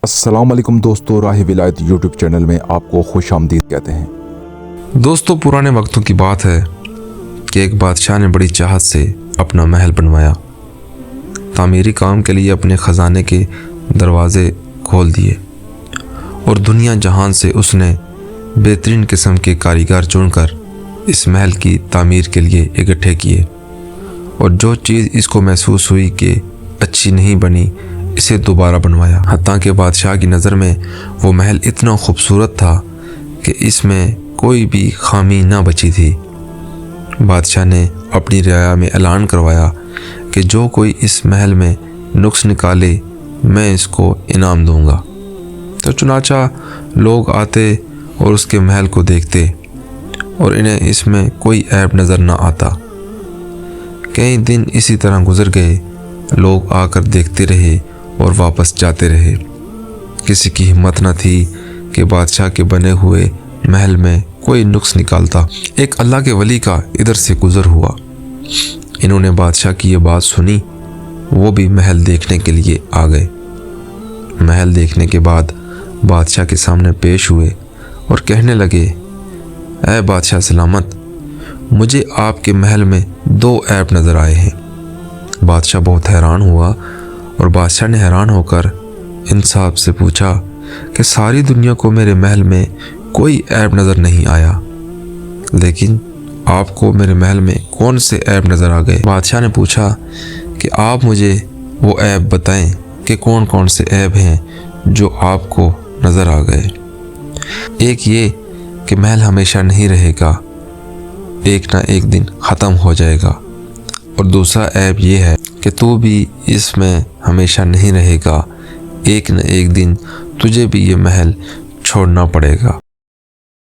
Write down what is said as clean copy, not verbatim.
السلام علیکم دوستو، راہ ولایت یوٹیوب چینل میں آپ کو خوش آمدید کہتے ہیں۔ دوستو، پرانے وقتوں کی بات ہے کہ ایک بادشاہ نے بڑی چاہت سے اپنا محل بنوایا۔ تعمیری کام کے لیے اپنے خزانے کے دروازے کھول دیے اور دنیا جہان سے اس نے بہترین قسم کے کاریگر چن کر اس محل کی تعمیر کے لیے اکٹھے کیے، اور جو چیز اس کو محسوس ہوئی کہ اچھی نہیں بنی، اسے دوبارہ بنوایا۔ حتیٰ کہ بادشاہ کی نظر میں وہ محل اتنا خوبصورت تھا کہ اس میں کوئی بھی خامی نہ بچی تھی۔ بادشاہ نے اپنی رعایا میں اعلان کروایا کہ جو کوئی اس محل میں نقص نکالے میں اس کو انعام دوں گا۔ تو چنانچہ لوگ آتے اور اس کے محل کو دیکھتے اور انہیں اس میں کوئی عیب نظر نہ آتا۔ کئی دن اسی طرح گزر گئے، لوگ آ کر دیکھتے رہے اور واپس جاتے رہے۔ کسی کی ہمت نہ تھی کہ بادشاہ کے بنے ہوئے محل میں کوئی نقص نکالتا۔ ایک اللہ کے ولی کا ادھر سے گزر ہوا۔ انہوں نے بادشاہ کی یہ بات سنی، وہ بھی محل دیکھنے کے لیے آ گئے۔ محل دیکھنے کے بعد بادشاہ کے سامنے پیش ہوئے اور کہنے لگے، اے بادشاہ سلامت، مجھے آپ کے محل میں 2 عیب نظر آئے ہیں۔ بادشاہ بہت حیران ہوا اور بادشاہ نے حیران ہو کر ان صاحب سے پوچھا کہ ساری دنیا کو میرے محل میں کوئی عیب نظر نہیں آیا، لیکن آپ کو میرے محل میں کون سے عیب نظر آ گئے؟ بادشاہ نے پوچھا کہ آپ مجھے وہ عیب بتائیں کہ کون کون سے عیب ہیں جو آپ کو نظر آ گئے۔ ایک یہ کہ محل ہمیشہ نہیں رہے گا، ایک نہ ایک دن ختم ہو جائے گا، اور دوسرا عیب یہ ہے کہ تو بھی اس میں ہمیشہ نہیں رہے گا، ایک نہ ایک دن تجھے بھی یہ محل چھوڑنا پڑے گا۔